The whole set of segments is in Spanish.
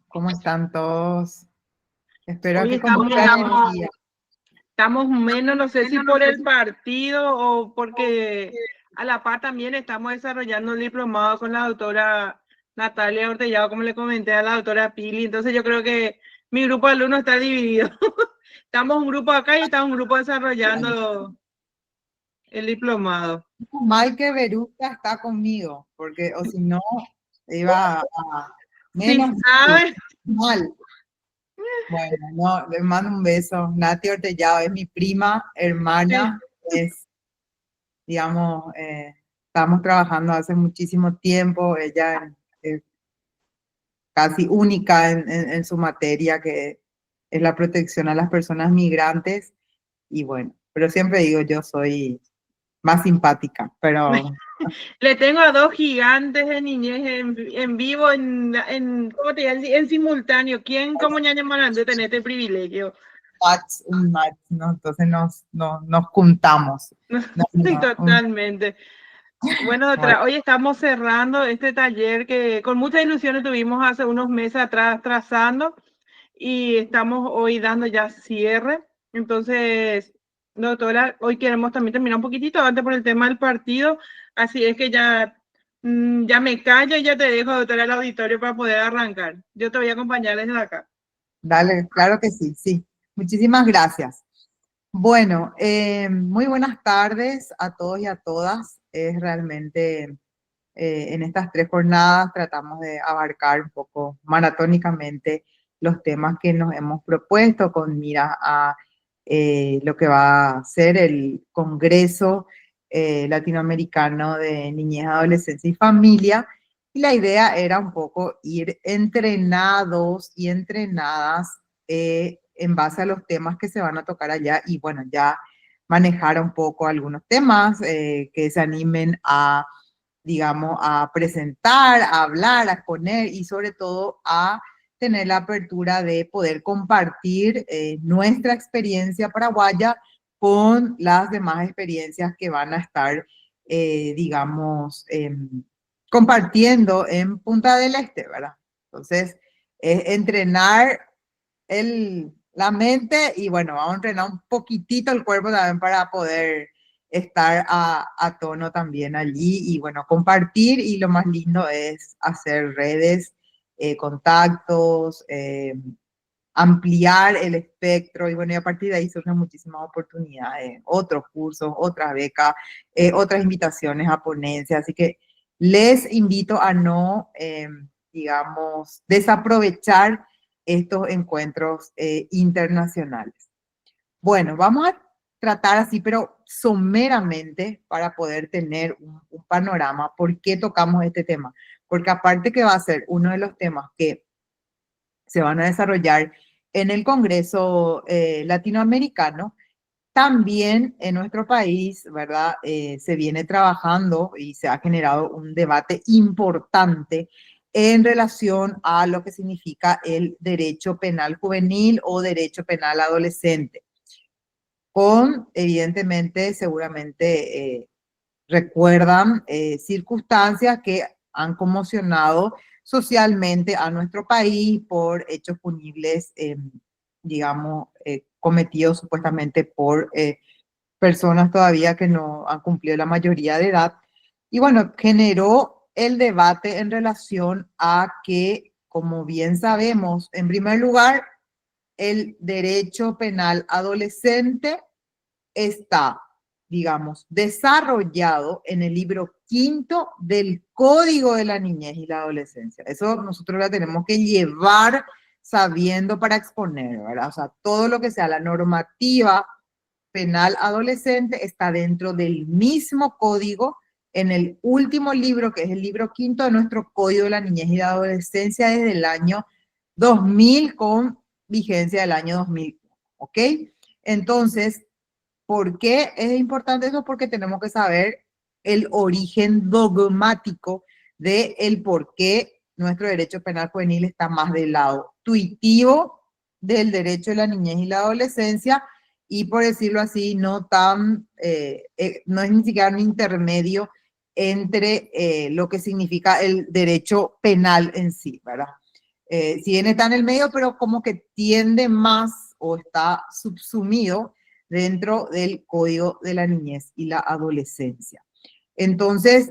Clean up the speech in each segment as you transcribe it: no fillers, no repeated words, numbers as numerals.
¿Cómo están todos? Espero Hoy que con estamos, mucha energía. estamos menos, no sé si por el partido o porque a la par también estamos desarrollando un diplomado con la doctora Natalia Ortellado, como le comenté a la doctora Pili. Entonces yo creo que mi grupo de alumnos está dividido. Estamos un grupo acá y estamos un grupo desarrollando el diplomado. Mal que Veruca está conmigo, porque o si no, iba a Sí, menos ¿sabes? mal. Bueno, no, les mando un beso. Nati Ortellado es mi prima, Sí. hermana, es, digamos, estamos trabajando hace muchísimo tiempo. Ella es casi única en su materia, que es la protección a las personas migrantes. Y bueno, pero siempre digo, yo soy más simpática, pero Le tengo a dos gigantes de niñez en vivo, ¿cómo te digo? En simultáneo. ¿Quién, cómo ñaña Morandé tener este privilegio? un match, ¿no? Entonces nos juntamos. No, Sí, no, totalmente. Bueno, bueno, doctora, hoy estamos cerrando este taller que con mucha ilusión estuvimos hace unos meses atrás trazando y estamos hoy dando ya cierre. Entonces, doctora, hoy queremos también terminar un poquitito antes por el tema del partido, así es que ya me callo y ya te dejo, doctora, al auditorio para poder arrancar. Yo te voy a acompañar desde acá. dale, claro que sí, sí. Muchísimas gracias. Bueno, muy buenas tardes a todos y a todas. Es realmente en estas 3 jornadas tratamos de abarcar un poco maratónicamente los temas que nos hemos propuesto con mira a lo que va a ser el Congreso Latinoamericano de Niñez, Adolescencia y Familia. Y la idea era un poco ir entrenados y entrenadas en base a los temas que se van a tocar allá y bueno, ya manejar un poco algunos temas que se animen a, digamos, a presentar, a hablar, a exponer y sobre todo a tener la apertura de poder compartir nuestra experiencia paraguaya con las demás experiencias que van a estar, digamos, compartiendo en Punta del Este, ¿verdad? Entonces, entrenar la mente y bueno, vamos a entrenar un poquitito el cuerpo también para poder estar a tono también allí y bueno, compartir y lo más lindo es hacer redes, contactos, ampliar el espectro y bueno, y a partir de ahí surgen muchísimas oportunidades, otros cursos, otras becas, otras invitaciones a ponencias, así que les invito a no, digamos, desaprovechar estos encuentros internacionales. Bueno, vamos a tratar así, pero someramente para poder tener un panorama, ¿por qué tocamos este tema? Porque aparte que va a ser uno de los temas que se van a desarrollar en el Congreso Latinoamericano, también en nuestro país, ¿verdad? Se viene trabajando y se ha generado un debate importante en relación a lo que significa el derecho penal juvenil o derecho penal adolescente, con, evidentemente, seguramente recuerdan circunstancias que han conmocionado socialmente a nuestro país por hechos punibles, digamos, cometidos supuestamente por personas todavía que no han cumplido la mayoría de edad. Y bueno, generó el debate en relación a que, como bien sabemos, en primer lugar, el derecho penal adolescente está, digamos, desarrollado en el libro quinto del Código de la Niñez y la Adolescencia. Eso nosotros la tenemos que llevar sabiendo para exponer, ¿verdad? O sea, todo lo que sea la normativa penal adolescente está dentro del mismo código en el último libro, que es el libro quinto de nuestro Código de la Niñez y la Adolescencia desde el año 2000 con vigencia del año 2000, ¿ok? Entonces, ¿por qué es importante eso? Porque tenemos que saber el origen dogmático de el por qué nuestro derecho penal juvenil está más del lado tuitivo del derecho de la niñez y la adolescencia y por decirlo así, no es ni siquiera un intermedio entre lo que significa el derecho penal en sí, ¿verdad? si bien está en el medio, pero como que tiende más o está subsumido dentro del Código de la Niñez y la Adolescencia. Entonces,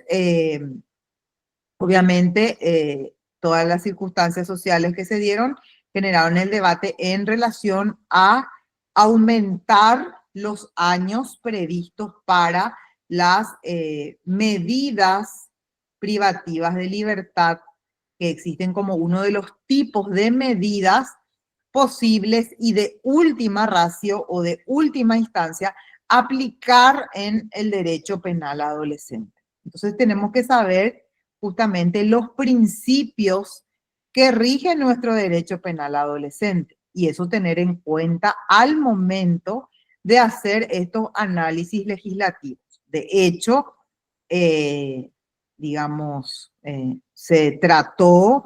obviamente, todas las circunstancias sociales que se dieron generaron el debate en relación a aumentar los años previstos para las medidas privativas de libertad que existen como uno de los tipos de medidas posibles y de última ratio o de última instancia aplicar en el derecho penal adolescente. Entonces tenemos que saber justamente los principios que rigen nuestro derecho penal adolescente y eso tener en cuenta al momento de hacer estos análisis legislativos. De hecho, digamos, se trató,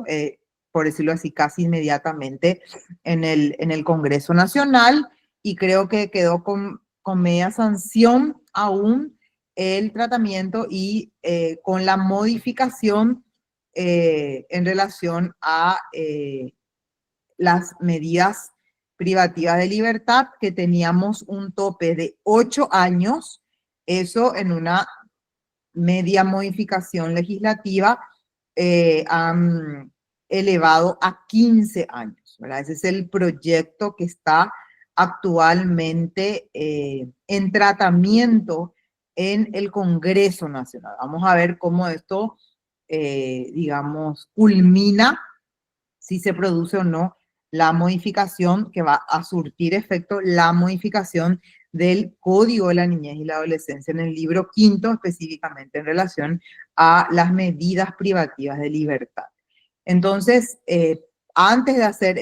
por decirlo así, casi inmediatamente en el Congreso Nacional y creo que quedó con media sanción aún el tratamiento y con la modificación en relación a las medidas privativas de libertad, que teníamos un tope de 8 años, eso en una media modificación legislativa han elevado a 15 años, ¿verdad? Ese es el proyecto que está actualmente en tratamiento en el Congreso Nacional. Vamos a ver cómo esto, digamos, culmina, si se produce o no la modificación que va a surtir efecto, la modificación del Código de la Niñez y la Adolescencia en el libro quinto, específicamente en relación a las medidas privativas de libertad. Entonces, antes de hacer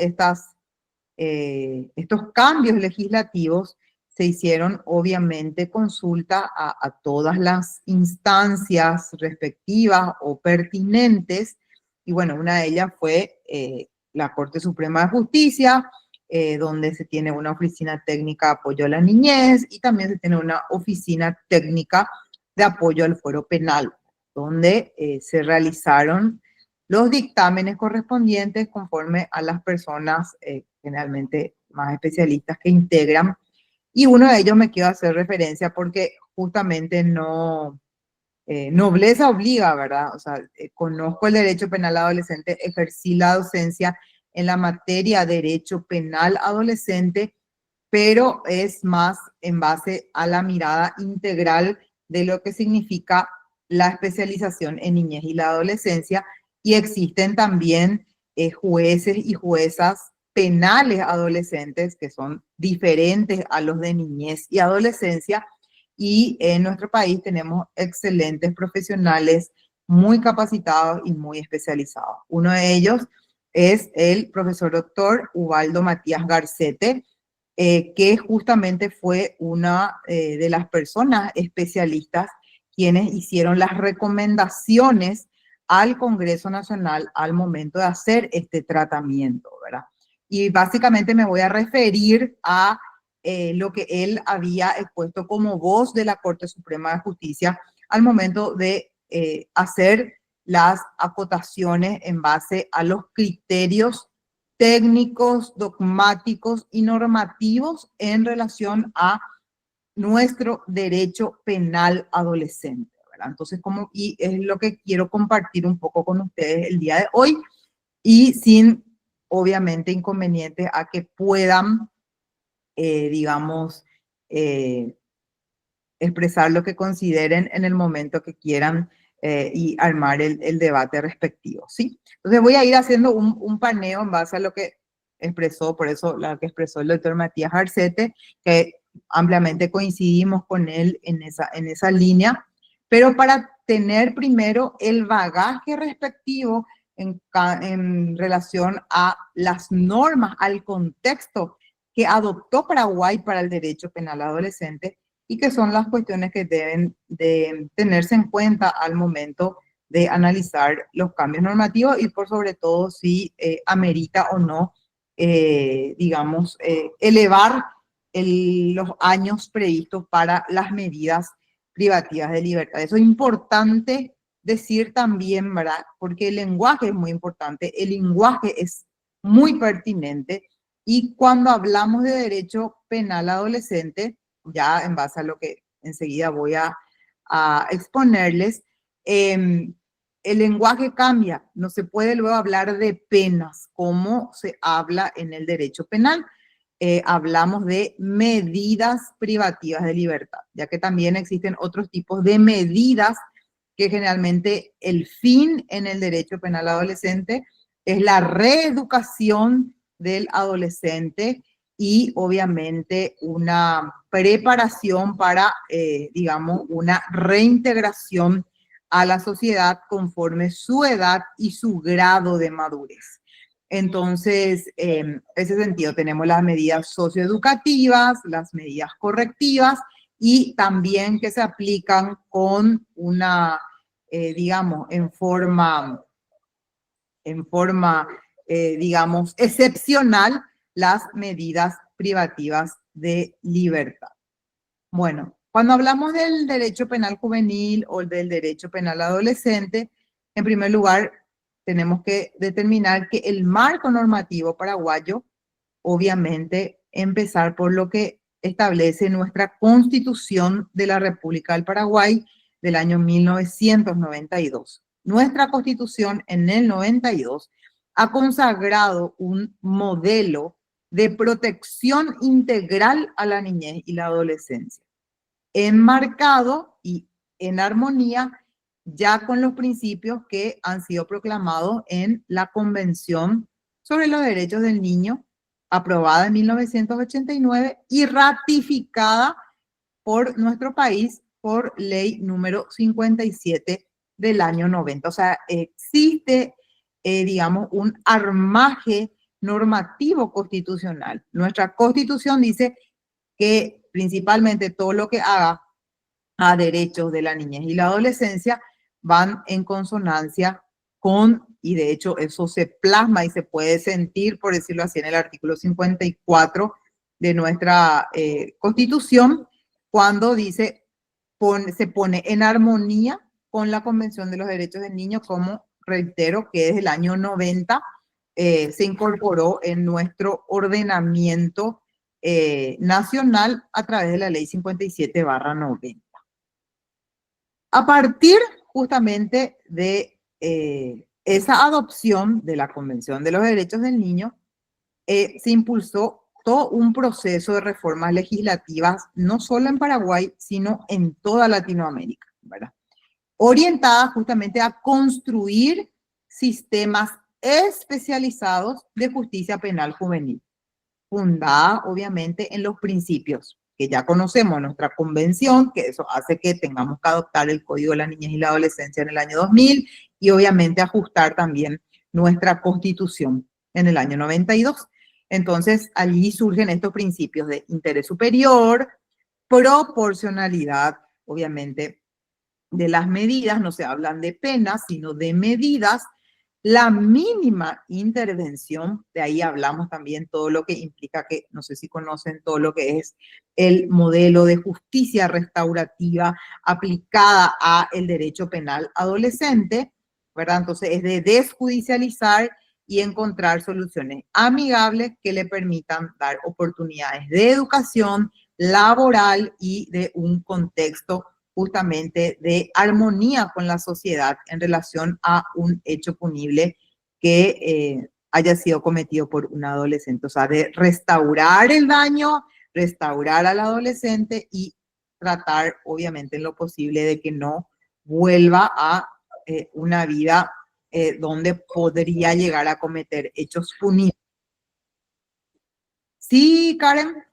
estos cambios legislativos, se hicieron obviamente consulta a todas las instancias respectivas o pertinentes, y bueno, una de ellas fue la Corte Suprema de Justicia, donde se tiene una oficina técnica de apoyo a la niñez y también se tiene una oficina técnica de apoyo al fuero penal, donde se realizaron los dictámenes correspondientes conforme a las personas generalmente más especialistas que integran. Y uno de ellos me quiero hacer referencia porque justamente no, nobleza obliga, ¿verdad? O sea, conozco el derecho penal adolescente, ejercí la docencia en la materia derecho penal adolescente, pero es más en base a la mirada integral de lo que significa la especialización en niñez y la adolescencia, y existen también jueces y juezas penales adolescentes que son diferentes a los de niñez y adolescencia, y en nuestro país tenemos excelentes profesionales muy capacitados y muy especializados. Uno de ellos es el profesor doctor Ubaldo Matías Garcete, que justamente fue una de las personas especialistas quienes hicieron las recomendaciones al Congreso Nacional al momento de hacer este tratamiento, ¿verdad? Y básicamente me voy a referir a lo que él había expuesto como voz de la Corte Suprema de Justicia al momento de hacer las acotaciones en base a los criterios técnicos, dogmáticos y normativos en relación a nuestro derecho penal adolescente, ¿verdad? Entonces, y es lo que quiero compartir un poco con ustedes el día de hoy, y sin, obviamente, inconvenientes a que puedan, digamos, expresar lo que consideren en el momento que quieran y armar el debate respectivo, ¿sí? Entonces voy a ir haciendo un paneo en base a lo que expresó, por eso lo que expresó el doctor Matías Garcete, que ampliamente coincidimos con él en esa línea, pero para tener primero el bagaje respectivo en relación a las normas, al contexto que adoptó Paraguay para el derecho penal adolescente, y que son las cuestiones que deben de tenerse en cuenta al momento de analizar los cambios normativos y por sobre todo si amerita o no, digamos, elevar los años previstos para las medidas privativas de libertad. Eso es importante decir también, ¿verdad? Porque el lenguaje es muy importante. El lenguaje es muy pertinente. Y cuando hablamos de derecho penal adolescente, ya en base a lo que enseguida voy a exponerles, el lenguaje cambia. No se puede luego hablar de penas como se habla en el derecho penal. Hablamos de medidas privativas de libertad, ya que también existen otros tipos de medidas que generalmente el fin en el derecho penal adolescente es la reeducación del adolescente y obviamente una preparación para, digamos, una reintegración a la sociedad conforme su edad y su grado de madurez. Entonces, en ese sentido, tenemos las medidas socioeducativas, las medidas correctivas y también que se aplican con una, digamos, digamos, excepcional, las medidas privativas de libertad. Bueno, cuando hablamos del derecho penal juvenil o del derecho penal adolescente, en primer lugar, tenemos que determinar que el marco normativo paraguayo, obviamente, empezar por lo que establece nuestra Constitución de la República del Paraguay del año 1992. Nuestra Constitución en el 92 ha consagrado un modelo de protección integral a la niñez y la adolescencia, enmarcado y en armonía ya con los principios que han sido proclamados en la Convención sobre los Derechos del Niño, aprobada en 1989 y ratificada por nuestro país por ley número 57 del año 90. O sea, existe, digamos, un armaje normativo constitucional. Nuestra Constitución dice que principalmente todo lo que haga a derechos de la niñez y la adolescencia van en consonancia con, y de hecho eso se plasma y se puede sentir, por decirlo así, en el artículo 54 de nuestra Constitución, cuando dice, se pone en armonía con la Convención de los Derechos del Niño, como reitero que desde el año 90 se incorporó en nuestro ordenamiento nacional a través de la ley 57/90. A partir justamente de esa adopción de la Convención de los Derechos del Niño, se impulsó todo un proceso de reformas legislativas, no solo en Paraguay, sino en toda Latinoamérica, ¿verdad? Orientadas justamente a construir sistemas especializados de justicia penal juvenil, fundada obviamente en los principios que ya conocemos, nuestra convención, que eso hace que tengamos que adoptar el Código de la Niñez y la Adolescencia en el año 2000 y obviamente ajustar también nuestra constitución en el año 92. Entonces, allí surgen estos principios de interés superior, proporcionalidad, obviamente, de las medidas, no se hablan de penas, sino de medidas, la mínima intervención, de ahí hablamos también todo lo que implica que, no sé si conocen todo lo que es el modelo de justicia restaurativa aplicada a el derecho penal adolescente, ¿verdad? Entonces es de desjudicializar y encontrar soluciones amigables que le permitan dar oportunidades de educación laboral y de un contexto justamente de armonía con la sociedad en relación a un hecho punible que haya sido cometido por un adolescente. O sea, de restaurar el daño, restaurar al adolescente y tratar, obviamente, en lo posible de que no vuelva a una vida donde podría llegar a cometer hechos punibles. Sí, Karen.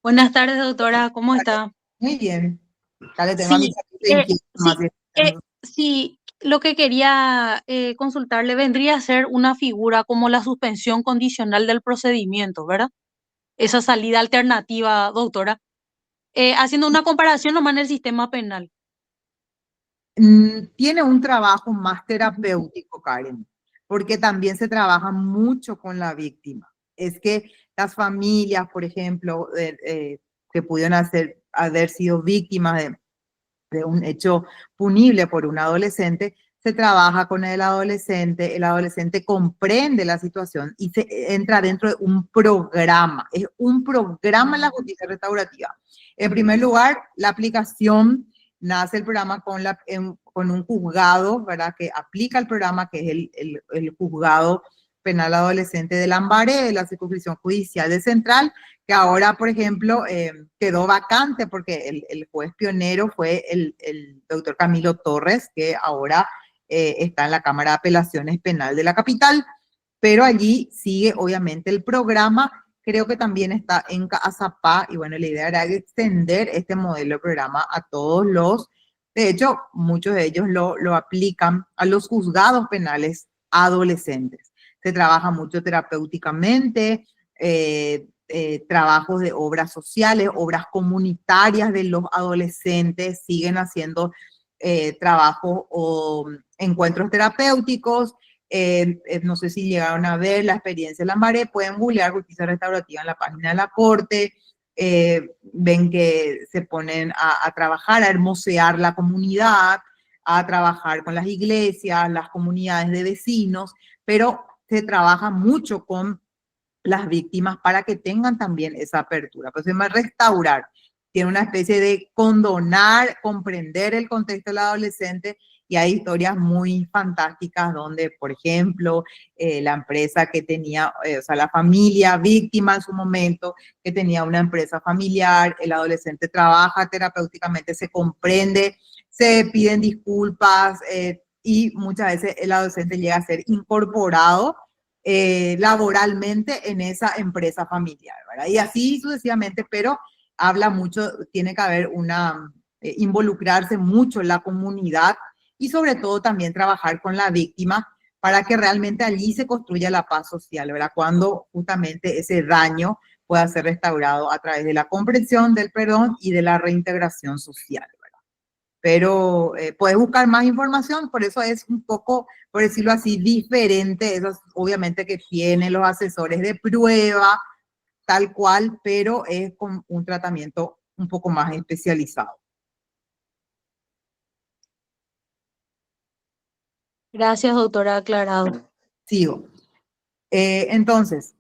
Buenas tardes, doctora, ¿cómo está? Muy bien. Ya le tengo a mis sí, lo que quería consultarle vendría a ser una figura como la suspensión condicional del procedimiento, ¿verdad? Esa salida alternativa, doctora. Haciendo una comparación nomás en el sistema penal. Tiene un trabajo más terapéutico, Karen, porque también se trabaja mucho con la víctima. Es que las familias, por ejemplo, que pudieron haber sido víctimas de un hecho punible por un adolescente, se trabaja con el adolescente comprende la situación y se entra dentro de un programa. Es un programa la justicia restaurativa. En primer lugar, la aplicación, nace el programa con un juzgado, ¿verdad? Que aplica el programa, que es el juzgado penal adolescente de Lambaré, de la circunscripción judicial de Central, que ahora, por ejemplo, quedó vacante porque el juez pionero fue el doctor Camilo Torres, que ahora está en la Cámara de Apelaciones Penal de la capital, pero allí sigue obviamente el programa. Creo que también está en Azapá, y bueno, la idea era extender este modelo de programa a todos de hecho, muchos de ellos lo aplican a los juzgados penales adolescentes. Se trabaja mucho terapéuticamente, trabajos de obras sociales, obras comunitarias de los adolescentes, siguen haciendo trabajos o encuentros terapéuticos. No sé si llegaron a ver la experiencia de Lambaré, pueden googlear justicia restaurativa en la página de la Corte, ven que se ponen a trabajar, a hermosear la comunidad, a trabajar con las iglesias, las comunidades de vecinos, pero se trabaja mucho con las víctimas para que tengan también esa apertura. Pues se llama restaurar, tiene una especie de condonar, comprender el contexto del adolescente, y hay historias muy fantásticas donde, por ejemplo, la empresa que tenía, o sea, la familia víctima en su momento, que tenía una empresa familiar, el adolescente trabaja terapéuticamente, se comprende, se piden disculpas, y muchas veces el adolescente llega a ser incorporado laboralmente en esa empresa familiar, ¿verdad? Y así sucesivamente, pero habla mucho, tiene que haber involucrarse mucho en la comunidad y sobre todo también trabajar con la víctima para que realmente allí se construya la paz social, ¿verdad? Cuando justamente ese daño pueda ser restaurado a través de la comprensión, del perdón y de la reintegración social, ¿verdad? Pero puedes buscar más información, por eso es un poco, por decirlo así, diferente, eso obviamente que tienen los asesores de prueba, tal cual, pero es con un tratamiento un poco más especializado. Gracias, doctora, aclarado. Sigo. Entonces,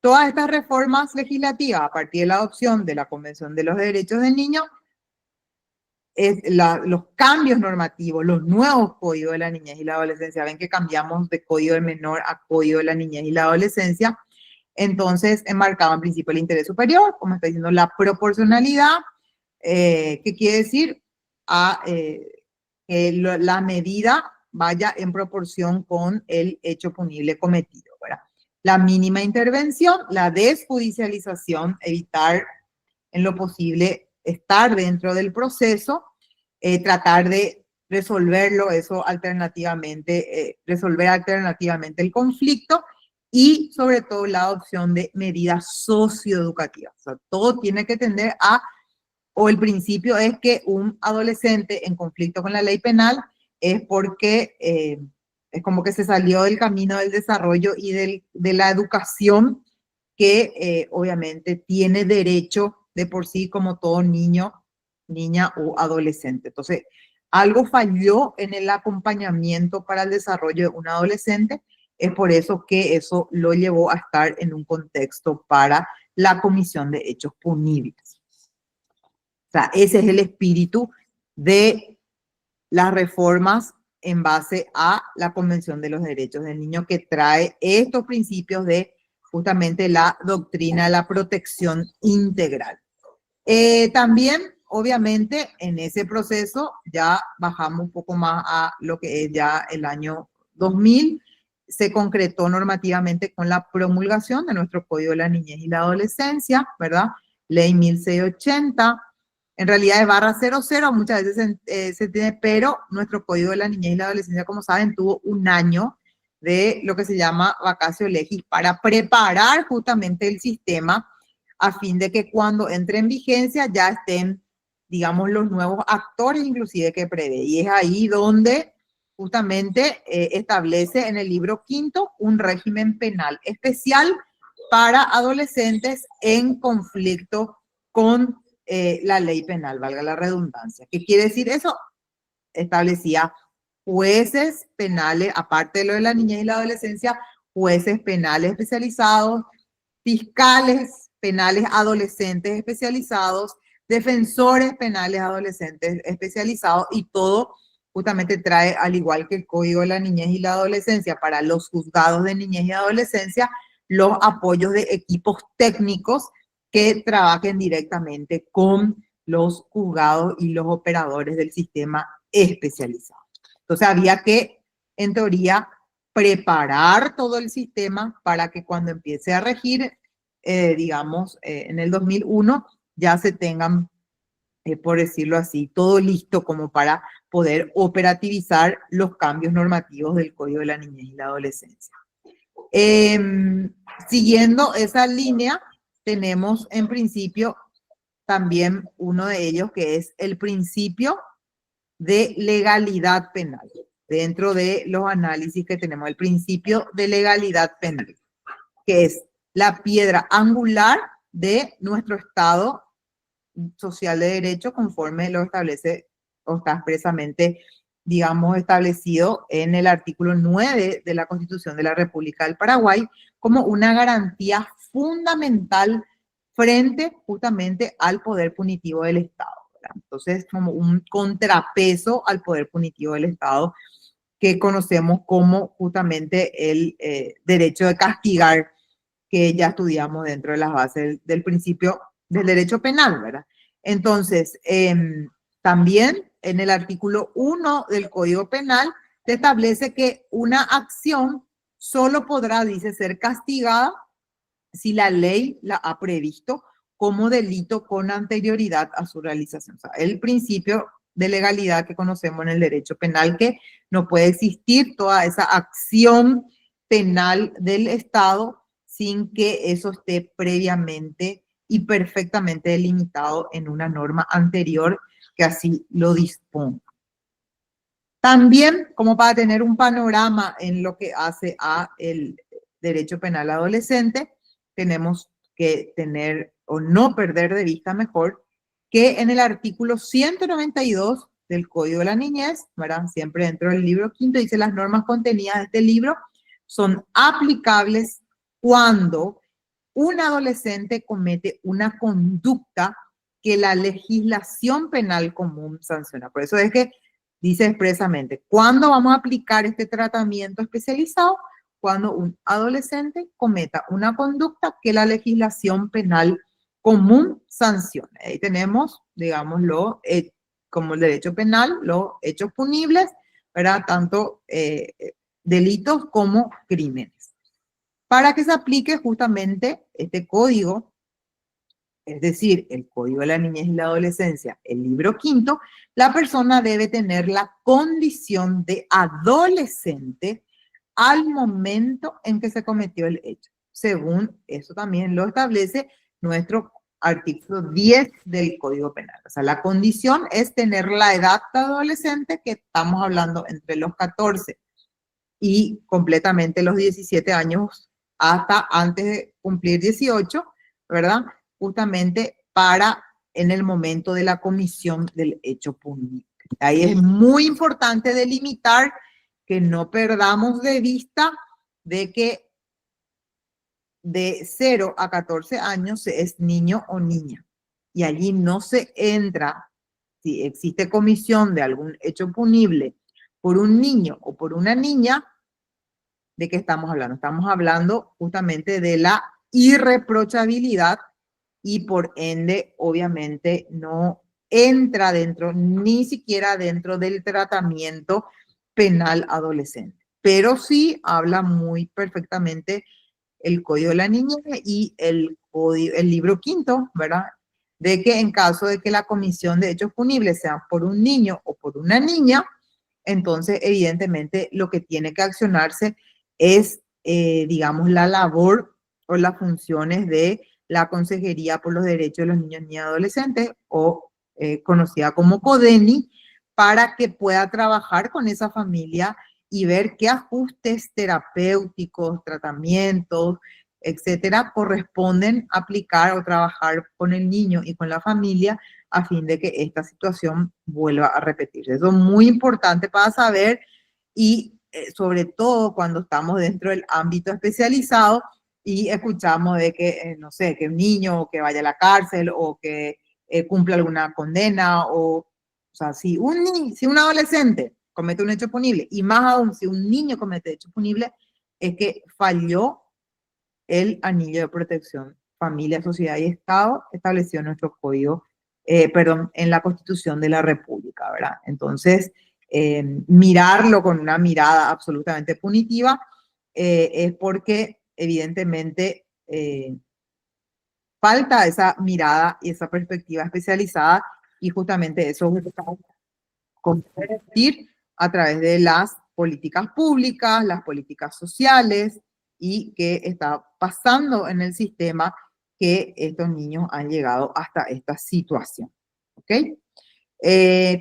todas estas reformas legislativas a partir de la adopción de la Convención de los Derechos del Niño, los cambios normativos, los nuevos códigos de la niñez y la adolescencia, ven que cambiamos de código del menor a código de la niñez y la adolescencia, entonces enmarcaban principio del interés superior, como está diciendo, la proporcionalidad, ¿qué quiere decir? Que la medida vaya en proporción con el hecho punible cometido, ¿verdad? La mínima intervención, la desjudicialización, evitar en lo posible estar dentro del proceso, tratar de resolverlo, eso alternativamente, resolver alternativamente el conflicto, y sobre todo la adopción de medidas socioeducativas. O sea, todo tiene que tender o el principio es que un adolescente en conflicto con la ley penal es porque es como que se salió del camino del desarrollo y de la educación que obviamente tiene derecho de por sí como todo niño, niña o adolescente. Entonces, algo falló en el acompañamiento para el desarrollo de un adolescente, es por eso que eso lo llevó a estar en un contexto para la comisión de hechos punibles. O sea, ese es el espíritu de las reformas en base a la Convención de los Derechos del Niño, que trae estos principios de justamente la doctrina de la protección integral. También, obviamente, en ese proceso ya bajamos un poco más a lo que es ya el año 2000, se concretó normativamente con la promulgación de nuestro Código de la Niñez y la Adolescencia, ¿verdad? Ley 1680, en realidad es /00, muchas veces se tiene, pero nuestro Código de la Niñez y la Adolescencia, como saben, tuvo un año de lo que se llama vacatio legis para preparar justamente el sistema a fin de que cuando entre en vigencia ya estén, digamos, los nuevos actores inclusive que prevé. Y es ahí donde justamente establece en el libro quinto un régimen penal especial para adolescentes en conflicto con la ley penal, valga la redundancia. ¿Qué quiere decir eso? Establecía jueces penales, aparte de lo de la niñez y la adolescencia, jueces penales especializados, fiscales penales adolescentes especializados, defensores penales adolescentes especializados, y todo justamente trae, al igual que el Código de la Niñez y la Adolescencia, para los juzgados de niñez y adolescencia, los apoyos de equipos técnicos que trabajen directamente con los juzgados y los operadores del sistema especializado. Entonces había que, en teoría, preparar todo el sistema para que cuando empiece a regir, digamos, en el 2001, ya se tengan, por decirlo así, todo listo como para poder operativizar los cambios normativos del Código de la Niñez y la Adolescencia. Siguiendo esa línea, tenemos en principio también uno de ellos que es el principio de legalidad penal. Dentro de los análisis que tenemos, el principio de legalidad penal, que es la piedra angular de nuestro Estado social de derecho, conforme lo establece o está expresamente, digamos, establecido en el artículo 9 de la Constitución de la República del Paraguay, como una garantía fundamental frente justamente al poder punitivo del Estado, ¿verdad? Entonces, como un contrapeso al poder punitivo del Estado, que conocemos como justamente el derecho de castigar, que ya estudiamos dentro de las bases del principio del derecho penal, ¿verdad? Entonces, también en el artículo 1 del Código Penal se establece que una acción solo podrá, dice, ser castigada si la ley la ha previsto como delito con anterioridad a su realización. O sea, el principio de legalidad que conocemos en el derecho penal, que no puede existir toda esa acción penal del Estado sin que eso esté previamente y perfectamente delimitado en una norma anterior que así lo disponga. También, como para tener un panorama en lo que hace a el derecho penal adolescente, tenemos que tener o no perder de vista mejor que en el artículo 192 del Código de la Niñez, ¿verdad? Siempre dentro del libro quinto, dice: las normas contenidas en este libro son aplicables cuando un adolescente comete una conducta que la legislación penal común sanciona. Por eso es que dice expresamente, ¿cuándo vamos a aplicar este tratamiento especializado? Cuando un adolescente cometa una conducta que la legislación penal común sanciona. Ahí tenemos, digámoslo, como el derecho penal, los hechos punibles, ¿verdad? Tanto delitos como crímenes. Para que se aplique justamente este código, es decir, el Código de la Niñez y la Adolescencia, el libro quinto, la persona debe tener la condición de adolescente al momento en que se cometió el hecho. Según eso también lo establece nuestro artículo 10 del Código Penal. O sea, la condición es tener la edad de adolescente, que estamos hablando entre los 14 y completamente los 17 años hasta antes de cumplir 18, ¿verdad? Justamente para en el momento de la comisión del hecho punible. Ahí es muy importante delimitar que no perdamos de vista de que de 0 a 14 años es niño o niña. Y allí no se entra, si existe comisión de algún hecho punible por un niño o por una niña, ¿de qué estamos hablando? Estamos hablando justamente de la irreprochabilidad y por ende, obviamente, no entra dentro, ni siquiera dentro del tratamiento penal adolescente. Pero sí habla muy perfectamente el Código de la Niñez y el libro quinto, ¿verdad? De que en caso de que la comisión de hechos punibles sea por un niño o por una niña, entonces evidentemente lo que tiene que accionarse es, digamos, la labor o las funciones de la Consejería por los Derechos de los Niños y Adolescentes, o conocida como CODENI, para que pueda trabajar con esa familia y ver qué ajustes terapéuticos, tratamientos, etcétera, corresponden aplicar o trabajar con el niño y con la familia a fin de que esta situación vuelva a repetirse. Eso es muy importante para saber y sobre todo cuando estamos dentro del ámbito especializado y escuchamos de que, no sé, que un niño que vaya a la cárcel o que cumpla alguna condena o sea, si un adolescente comete un hecho punible y más aún si un niño comete hecho punible, es que falló el anillo de protección familia, sociedad y Estado establecido en nuestro código, perdón, en la Constitución de la República, ¿verdad? Entonces, mirarlo con una mirada absolutamente punitiva es porque evidentemente falta esa mirada y esa perspectiva especializada y justamente eso buscamos convertir a través de las políticas públicas, las políticas sociales y qué está pasando en el sistema que estos niños han llegado hasta esta situación. ¿Ok?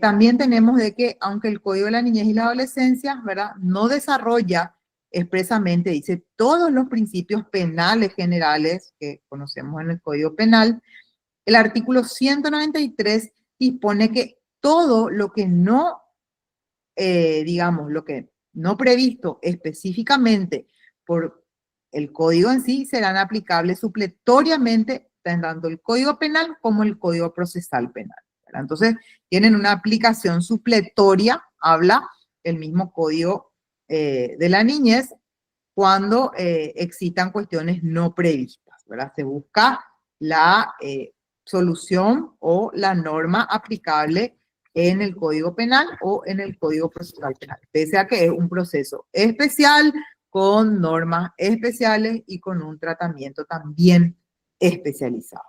También tenemos de que, aunque el Código de la Niñez y la Adolescencia, ¿verdad?, no desarrolla expresamente, dice, todos los principios penales generales que conocemos en el Código Penal, el artículo 193 dispone que todo lo que no, digamos, lo que no previsto específicamente por el código en sí serán aplicables supletoriamente tanto el Código Penal como el Código Procesal Penal. ¿Verdad? Entonces, tienen una aplicación supletoria, habla el mismo Código de la Niñez, cuando existan cuestiones no previstas, ¿verdad? Se busca la solución o la norma aplicable en el Código Penal o en el Código Procesal Penal, pese a que es un proceso especial con normas especiales y con un tratamiento también especializado.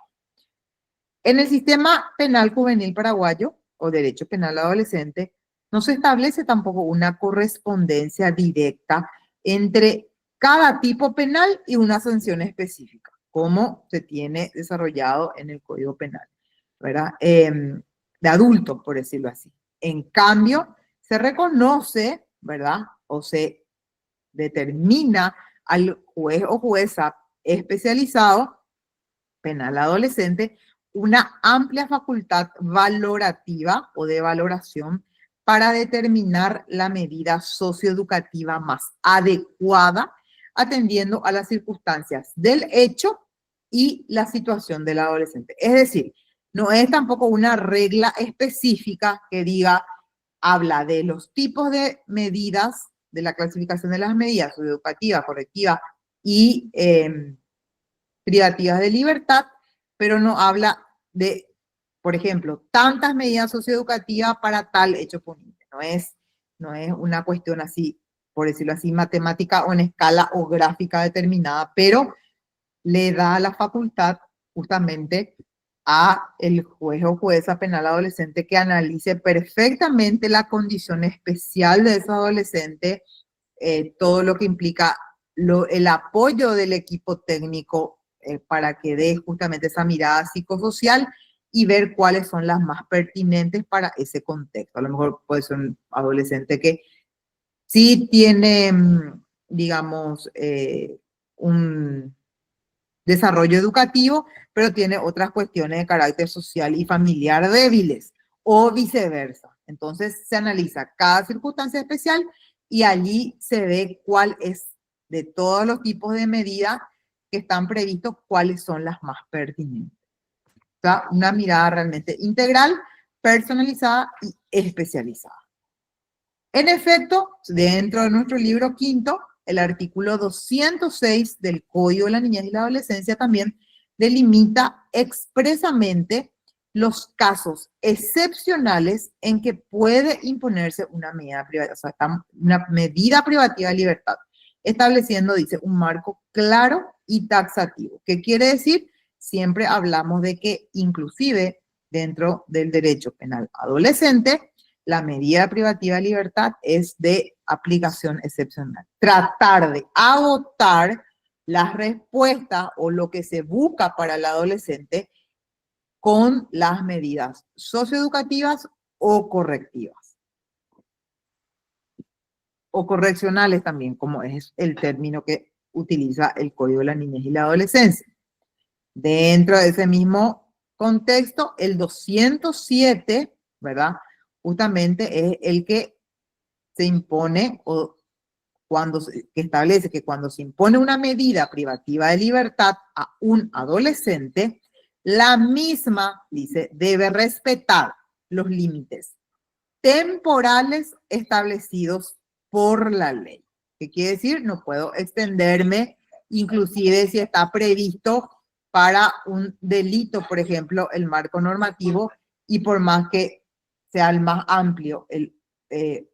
En el sistema penal juvenil paraguayo o derecho penal adolescente, no se establece tampoco una correspondencia directa entre cada tipo penal y una sanción específica, como se tiene desarrollado en el Código Penal, ¿verdad? De adultos, por decirlo así. En cambio, se reconoce, ¿verdad? O se determina al juez o jueza especializado penal adolescente una amplia facultad valorativa o de valoración para determinar la medida socioeducativa más adecuada, atendiendo a las circunstancias del hecho y la situación del adolescente. Es decir, no es tampoco una regla específica que diga, habla de los tipos de medidas, de la clasificación de las medidas socioeducativas, correctivas y privativas de libertad, pero no habla de, por ejemplo, tantas medidas socioeducativas para tal hecho punible. No es una cuestión así, por decirlo así, matemática o en escala o gráfica determinada, pero le da la facultad justamente a el juez o jueza penal adolescente que analice perfectamente la condición especial de ese adolescente, todo lo que implica el apoyo del equipo técnico para que dé justamente esa mirada psicosocial y ver cuáles son las más pertinentes para ese contexto. A lo mejor puede ser un adolescente que sí tiene, digamos, un desarrollo educativo, pero tiene otras cuestiones de carácter social y familiar débiles, o viceversa. Entonces se analiza cada circunstancia especial y allí se ve cuál es, de todos los tipos de medidas que están previstos, cuáles son las más pertinentes. O sea, una mirada realmente integral, personalizada y especializada. En efecto, dentro de nuestro libro quinto, el artículo 206 del Código de la Niñez y la Adolescencia también delimita expresamente los casos excepcionales en que puede imponerse una medida privativa, o sea, una medida privativa de libertad, estableciendo, dice, un marco claro y taxativo. ¿Qué quiere decir? Siempre hablamos de que inclusive dentro del derecho penal adolescente, la medida privativa de libertad es de aplicación excepcional. Tratar de agotar las respuestas o lo que se busca para el adolescente con las medidas socioeducativas o correctivas. O correccionales también, como es el término que utiliza el Código de la Niñez y la Adolescencia. Dentro de ese mismo contexto, el 207, ¿verdad?, justamente es el que se impone o que establece que cuando se impone una medida privativa de libertad a un adolescente, la misma, dice, debe respetar los límites temporales establecidos por la ley. ¿Qué quiere decir? No puedo extenderme, inclusive si está previsto para un delito, por ejemplo, el marco normativo, y por más que sea el más amplio,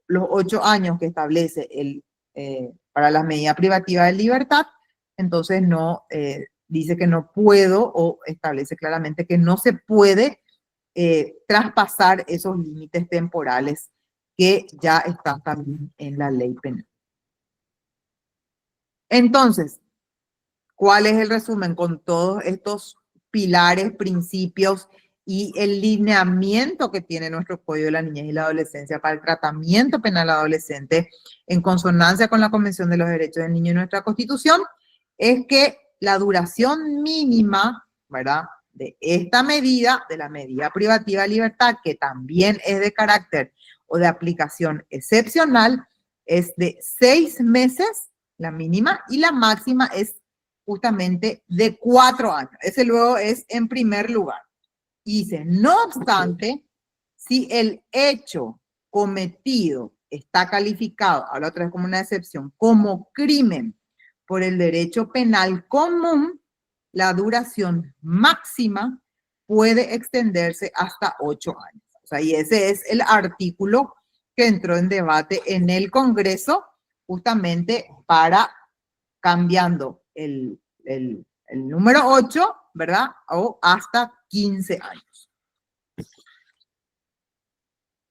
los 8 años que establece para las medidas privativas de libertad, entonces no dice que no puedo, o establece claramente que no se puede traspasar esos límites temporales que ya están también en la ley penal. Entonces, ¿cuál es el resumen con todos estos pilares, principios y el lineamiento que tiene nuestro Código de la Niñez y la Adolescencia para el tratamiento penal adolescente en consonancia con la Convención de los Derechos del Niño y nuestra Constitución? Es que la duración mínima, ¿verdad?, de esta medida, de la medida privativa de libertad, que también es de carácter o de aplicación excepcional, es de 6 meses, la mínima, y la máxima es justamente de 4 años. Ese luego es en primer lugar. Y dice, no obstante, si el hecho cometido está calificado, habla otra vez como una excepción, como crimen por el derecho penal común, la duración máxima puede extenderse hasta 8 años. O sea, y ese es el artículo que entró en debate en el Congreso justamente para cambiando el número 8, ¿verdad? O hasta 15 años.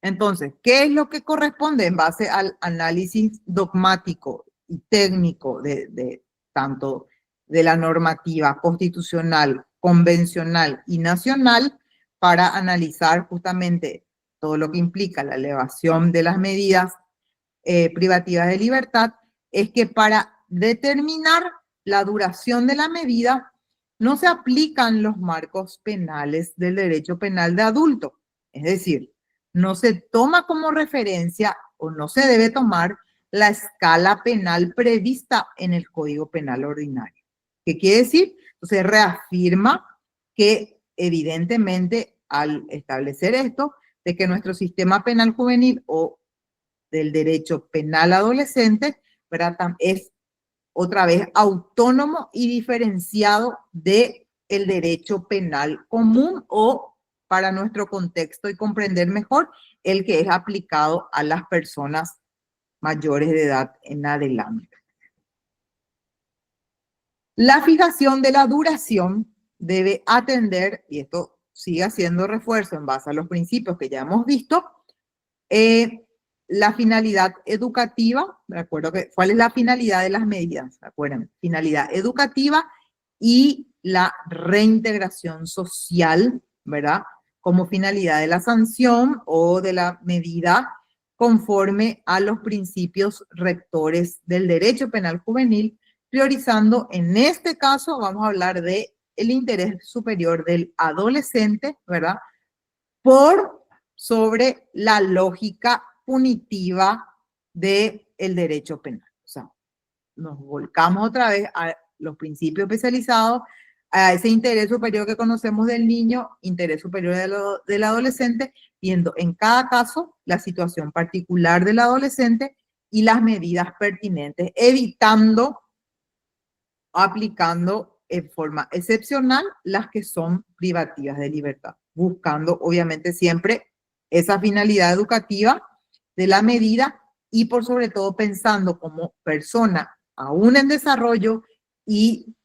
Entonces, ¿qué es lo que corresponde en base al análisis dogmático y técnico de tanto de la normativa constitucional, convencional y nacional para analizar justamente todo lo que implica la elevación de las medidas privativas de libertad? Es que para determinar la duración de la medida no se aplican los marcos penales del derecho penal de adulto. Es decir, no se toma como referencia o no se debe tomar la escala penal prevista en el Código Penal Ordinario. ¿Qué quiere decir? Entonces reafirma que evidentemente al establecer esto, de que nuestro sistema penal juvenil o del derecho penal adolescente, ¿verdad?, es otra vez autónomo y diferenciado del derecho penal común, o para nuestro contexto y comprender mejor, el que es aplicado a las personas mayores de edad en adelante. La fijación de la duración debe atender, y esto sigue haciendo refuerzo en base a los principios que ya hemos visto, la finalidad educativa, ¿de acuerdo? ¿Cuál es la finalidad de las medidas? ¿De acuerdo? Finalidad educativa y la reintegración social, ¿verdad?, como finalidad de la sanción o de la medida conforme a los principios rectores del derecho penal juvenil, priorizando en este caso, vamos a hablar de el interés superior del adolescente, ¿verdad?, por sobre la lógica punitiva del derecho penal. O sea, nos volcamos otra vez a los principios especializados, a ese interés superior que conocemos del niño, interés superior del adolescente, viendo en cada caso la situación particular del adolescente y las medidas pertinentes, evitando, aplicando en forma excepcional las que son privativas de libertad, buscando obviamente siempre esa finalidad educativa de la medida y por sobre todo pensando como persona aún en desarrollo y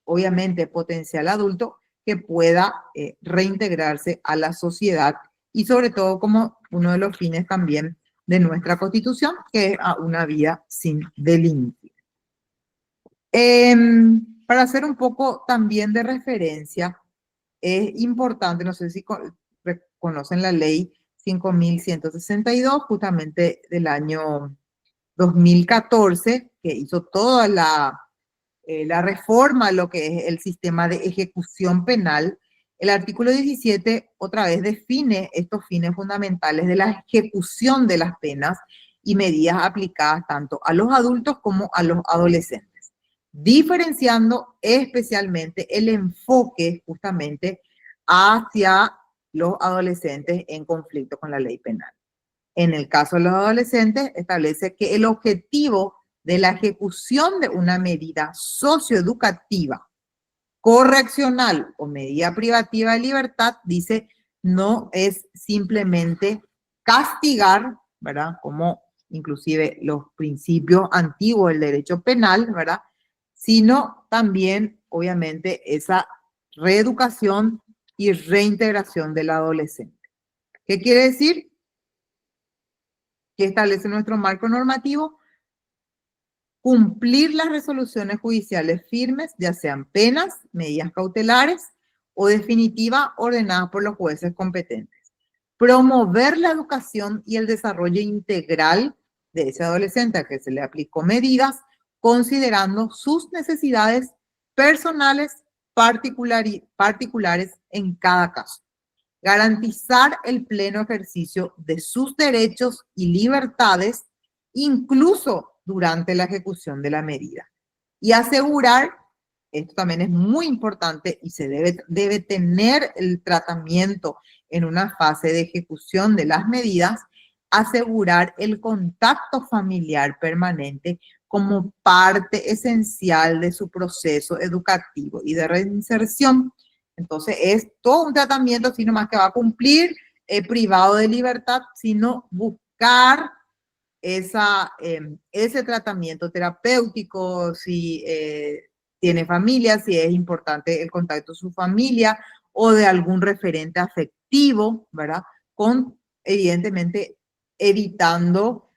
obviamente potencial adulto que pueda reintegrarse a la sociedad, y sobre todo como uno de los fines también de nuestra Constitución, que es a una vida sin delinquir. Para hacer un poco también de referencia, es importante, no sé si conocen la ley 5.162, justamente del año 2014, que hizo toda la reforma, lo que es el sistema de ejecución penal. El artículo 17 otra vez define estos fines fundamentales de la ejecución de las penas y medidas aplicadas tanto a los adultos como a los adolescentes, diferenciando especialmente el enfoque justamente hacia los adolescentes en conflicto con la ley penal. En el caso de los adolescentes, establece que el objetivo de la ejecución de una medida socioeducativa, correccional o medida privativa de libertad, dice, no es simplemente castigar, ¿verdad? Como inclusive los principios antiguos del derecho penal, ¿verdad? Sino también, obviamente, esa reeducación y reintegración del adolescente. ¿Qué quiere decir? Que establece nuestro marco normativo, cumplir las resoluciones judiciales firmes, ya sean penas, medidas cautelares o definitiva ordenadas por los jueces competentes. Promover la educación y el desarrollo integral de ese adolescente a que se le aplicó medidas, considerando sus necesidades personales particulares en cada caso. Garantizar el pleno ejercicio de sus derechos y libertades, incluso durante la ejecución de la medida. Y asegurar, esto también es muy importante y se debe tener el tratamiento en una fase de ejecución de las medidas, asegurar el contacto familiar permanente como parte esencial de su proceso educativo y de reinserción. Entonces es todo un tratamiento, sino más que va a cumplir privado de libertad, sino buscar ese tratamiento terapéutico, si tiene familia, si es importante el contacto de su familia o de algún referente afectivo, ¿verdad? Con, evidentemente, evitando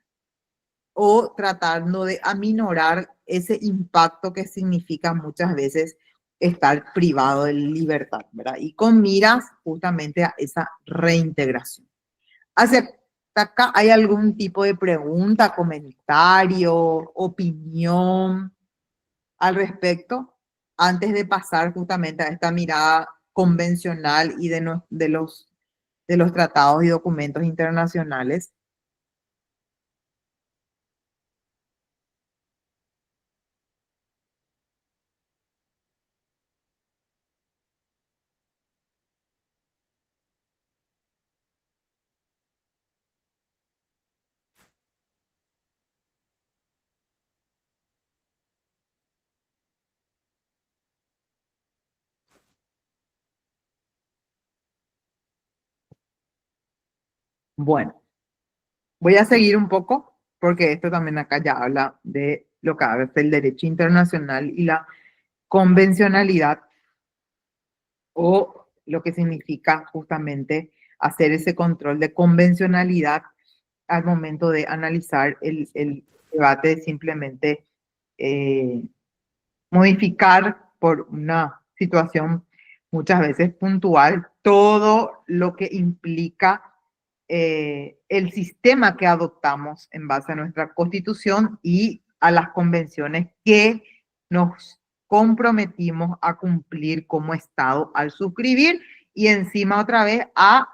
o tratando de aminorar ese impacto que significa muchas veces estar privado de libertad, ¿verdad? Y con miras justamente a esa reintegración. Hacia acá, ¿hay algún tipo de pregunta, comentario, opinión al respecto? Antes de pasar justamente a esta mirada convencional y de los tratados y documentos internacionales. Bueno, voy a seguir un poco porque esto también acá ya habla de lo que habla del derecho internacional y la convencionalidad, o lo que significa justamente hacer ese control de convencionalidad al momento de analizar el debate de simplemente modificar por una situación muchas veces puntual todo lo que implica el sistema que adoptamos en base a nuestra Constitución y a las convenciones que nos comprometimos a cumplir como Estado al suscribir, y encima otra vez a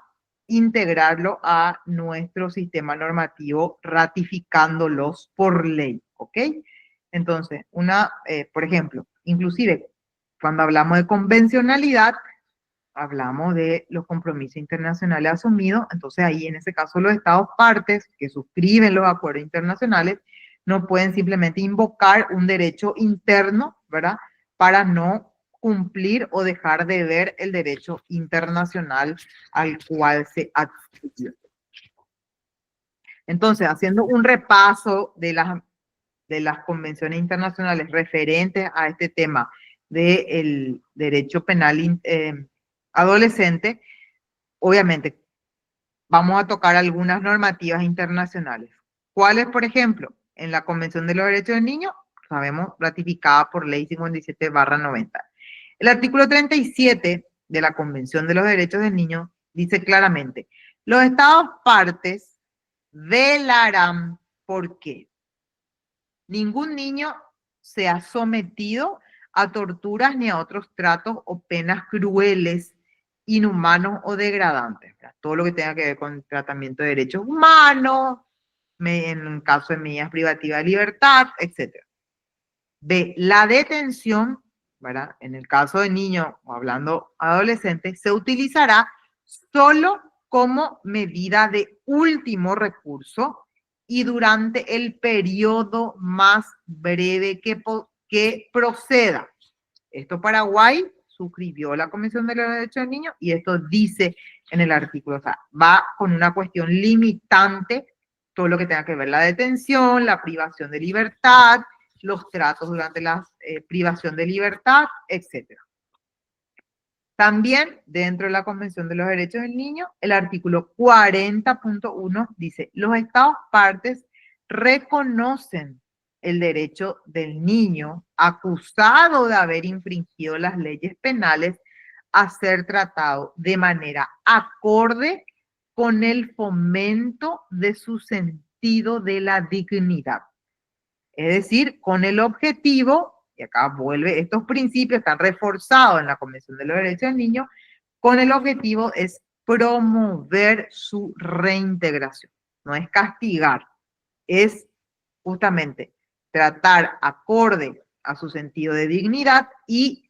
integrarlo a nuestro sistema normativo ratificándolos por ley, ¿ok? Entonces, por ejemplo, inclusive cuando hablamos de convencionalidad, hablamos de los compromisos internacionales asumidos. Entonces ahí en ese caso los estados partes que suscriben los acuerdos internacionales no pueden simplemente invocar un derecho interno, ¿verdad? Para no cumplir o dejar de ver el derecho internacional al cual se adscribió. Entonces, haciendo un repaso de las convenciones internacionales referentes a este tema del derecho penal adolescente, obviamente vamos a tocar algunas normativas internacionales. ¿Cuáles, por ejemplo? En la Convención de los Derechos del Niño, sabemos, ratificada por Ley 57/90. El artículo 37 de la Convención de los Derechos del Niño dice claramente: los estados partes velarán por qué ningún niño sea sometido a torturas ni a otros tratos o penas crueles, inhumanos o degradantes. ¿Verdad? Todo lo que tenga que ver con el tratamiento de derechos humanos, en un caso de medidas privativas de libertad, etc. B, la detención, ¿verdad? En el caso de niños o hablando adolescentes, se utilizará solo como medida de último recurso y durante el periodo más breve que proceda. Esto Paraguay suscribió la Convención de los Derechos del Niño y esto dice en el artículo, o sea, va con una cuestión limitante, todo lo que tenga que ver la detención, la privación de libertad, los tratos durante la privación de libertad, etc. También, dentro de la Convención de los Derechos del Niño, el artículo 40.1 dice, los Estados partes reconocen el derecho del niño acusado de haber infringido las leyes penales a ser tratado de manera acorde con el fomento de su sentido de la dignidad. Es decir, con el objetivo, y acá vuelve, estos principios están reforzados en la Convención de los Derechos del Niño, con el objetivo es promover su reintegración. No es castigar, es justamente tratar acorde a su sentido de dignidad y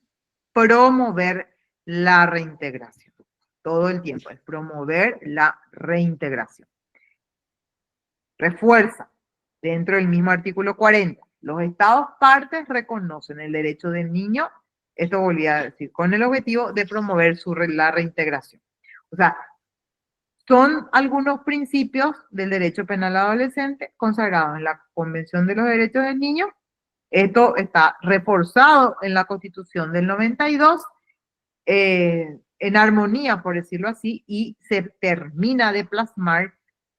promover la reintegración. Todo el tiempo es promover la reintegración. Refuerza dentro del mismo artículo 40. Los Estados partes reconocen el derecho del niño, esto volvía a decir, con el objetivo de promover la reintegración. O sea, son algunos principios del derecho penal adolescente consagrados en la Convención de los Derechos del Niño. Esto está reforzado en la Constitución del 92, en armonía, por decirlo así, y se termina de plasmar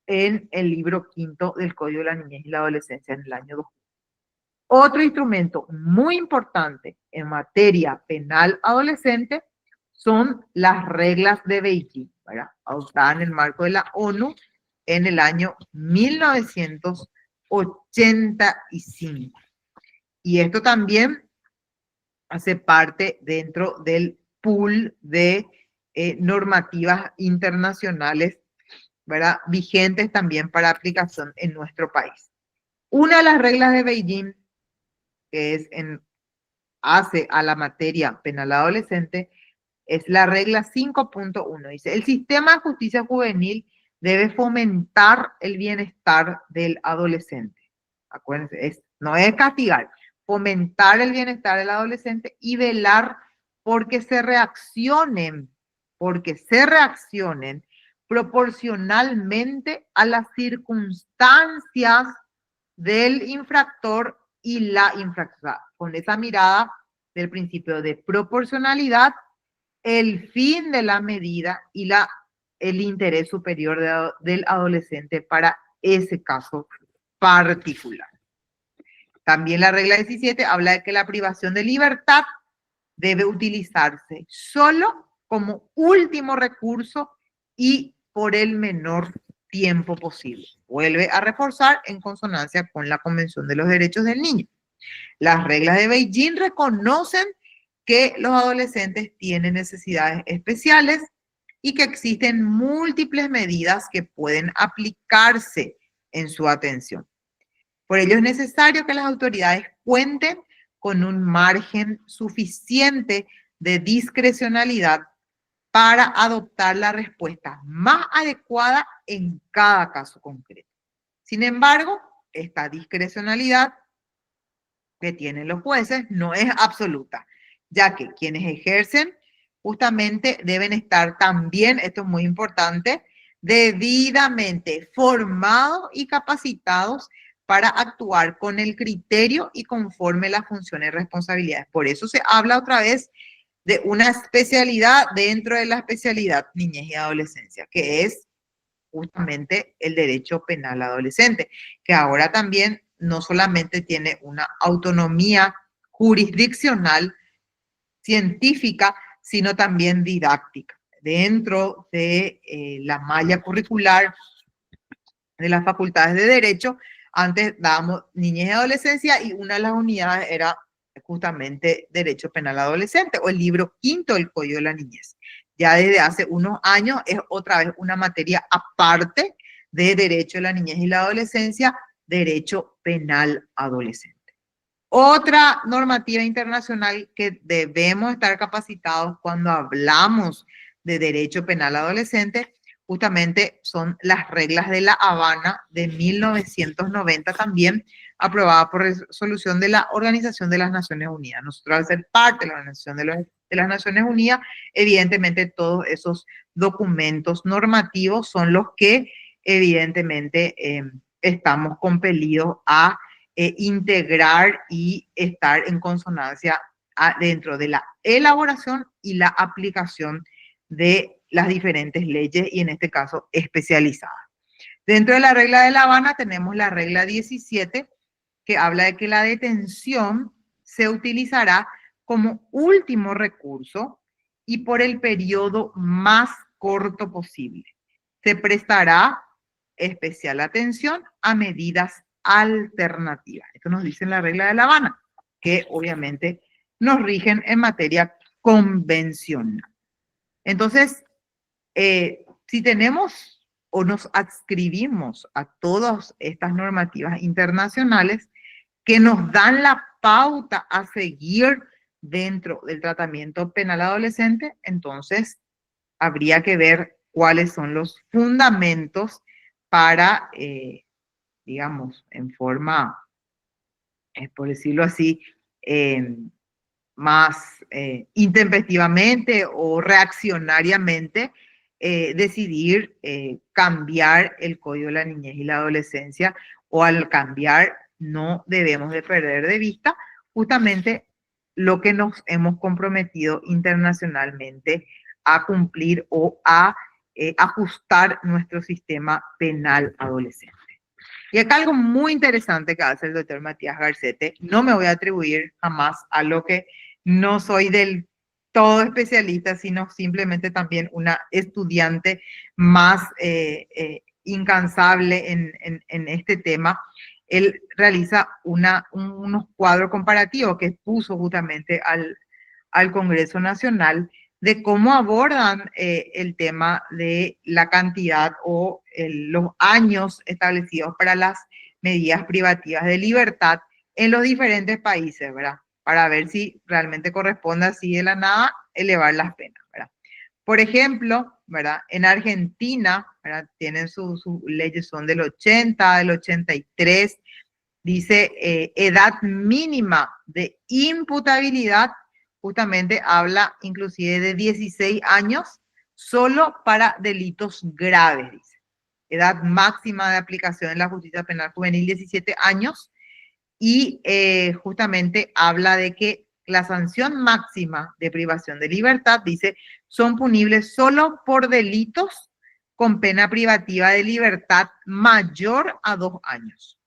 en el libro quinto del Código de la Niñez y la Adolescencia en el año 2000. Otro instrumento muy importante en materia penal adolescente son las reglas de Beijing, ¿verdad? Adoptadas en el marco de la ONU en el año 1985. Y esto también hace parte dentro del pool de normativas internacionales, ¿verdad? Vigentes también para aplicación en nuestro país. Una de las reglas de Beijing, que es hace a la materia penal adolescente, es la regla 5.1. Dice, el sistema de justicia juvenil debe fomentar el bienestar del adolescente. Acuérdense, no es castigar, fomentar el bienestar del adolescente y velar porque se reaccionen proporcionalmente a las circunstancias del infractor y la infracción. Con esa mirada del principio de proporcionalidad, el fin de la medida y el interés superior del adolescente para ese caso particular. También la regla 17 habla de que la privación de libertad debe utilizarse solo como último recurso y por el menor tiempo posible. Vuelve a reforzar en consonancia con la Convención de los Derechos del Niño. Las reglas de Beijing reconocen que los adolescentes tienen necesidades especiales y que existen múltiples medidas que pueden aplicarse en su atención. Por ello es necesario que las autoridades cuenten con un margen suficiente de discrecionalidad para adoptar la respuesta más adecuada en cada caso concreto. Sin embargo, esta discrecionalidad que tienen los jueces no es absoluta, ya que quienes ejercen justamente deben estar también, esto es muy importante, debidamente formados y capacitados para actuar con el criterio y conforme las funciones y responsabilidades. Por eso se habla otra vez de una especialidad dentro de la especialidad niñez y adolescencia, que es justamente el derecho penal adolescente, que ahora también no solamente tiene una autonomía jurisdiccional, científica, sino también didáctica. Dentro de la malla curricular de las facultades de Derecho, antes dábamos niñez y adolescencia y una de las unidades era justamente Derecho Penal Adolescente o el libro quinto del Código de la Niñez. Ya desde hace unos años es otra vez una materia aparte de Derecho de la Niñez y la Adolescencia, Derecho Penal Adolescente. Otra normativa internacional que debemos estar capacitados cuando hablamos de Derecho Penal Adolescente justamente son las reglas de La Habana de 1990 también, aprobada por resolución de la Organización de las Naciones Unidas. Nosotros al ser parte de la Organización de las Naciones Unidas, evidentemente todos esos documentos normativos son los que evidentemente estamos compelidos a integrar y estar en consonancia dentro de la elaboración y la aplicación de las diferentes leyes y en este caso especializadas. Dentro de la regla de La Habana tenemos la regla 17 que habla de que la detención se utilizará como último recurso y por el periodo más corto posible. Se prestará especial atención a medidas alternativas. Esto nos dice en la regla de La Habana, que obviamente nos rigen en materia convencional. Entonces, si tenemos o nos adscribimos a todas estas normativas internacionales que nos dan la pauta a seguir dentro del tratamiento penal adolescente, entonces habría que ver cuáles son los fundamentos para, digamos, en forma, por decirlo así, más intempestivamente o reaccionariamente, decidir cambiar el Código de la Niñez y la Adolescencia, o al cambiar no debemos de perder de vista justamente lo que nos hemos comprometido internacionalmente a cumplir o a ajustar nuestro sistema penal adolescente. Y acá algo muy interesante que hace el doctor Matías Garcete, no me voy a atribuir jamás a lo que no soy del todo especialista, sino simplemente también una estudiante más incansable en este tema. Él realiza unos cuadros comparativos que puso justamente al Congreso Nacional de cómo abordan el tema de la cantidad o los años establecidos para las medidas privativas de libertad en los diferentes países, ¿verdad? Para ver si realmente corresponde así de la nada elevar las penas, ¿verdad? Por ejemplo, ¿verdad? En Argentina, ¿verdad? Tienen sus leyes, son del 80, del 83, dice edad mínima de imputabilidad, justamente habla inclusive de 16 años, solo para delitos graves, dice. Edad máxima de aplicación en la justicia penal juvenil, 17 años, y justamente habla de que la sanción máxima de privación de libertad, dice, son punibles solo por delitos con pena privativa de libertad mayor a 2 años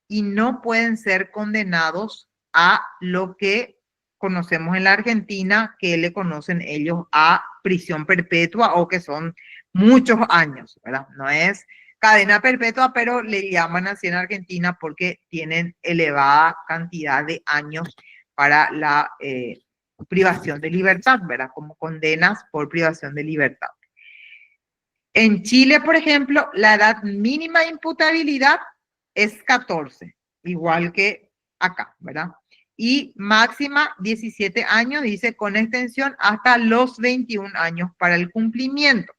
y no pueden ser condenados a lo que conocemos en la Argentina, que le conocen ellos a prisión perpetua o que son muchos años, ¿verdad? No es cadena perpetua, pero le llaman así en Argentina porque tienen elevada cantidad de años para la privación de libertad, ¿verdad? Como condenas por privación de libertad. En Chile, por ejemplo, la edad mínima de imputabilidad es 14, igual que acá, ¿verdad? Y máxima 17 años, dice, con extensión hasta los 21 años para el cumplimiento.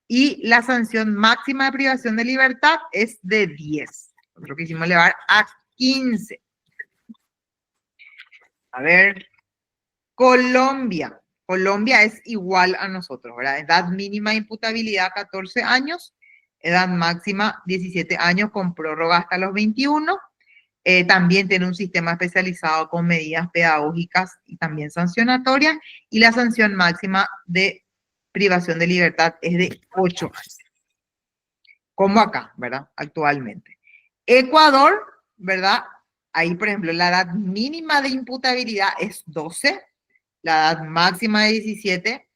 Y la sanción máxima de privación de libertad es de 10. Nosotros quisimos elevar a 15. A ver, Colombia. Colombia es igual a nosotros, ¿verdad? Edad mínima de imputabilidad 14 años, edad máxima 17 años con prórroga hasta los 21. También tiene un sistema especializado con medidas pedagógicas y también sancionatorias, y la sanción máxima de privación de libertad es de 8 años. Como acá, ¿verdad? Actualmente. Ecuador, ¿verdad? Ahí, por ejemplo, la edad mínima de imputabilidad es 12, la edad máxima de 17,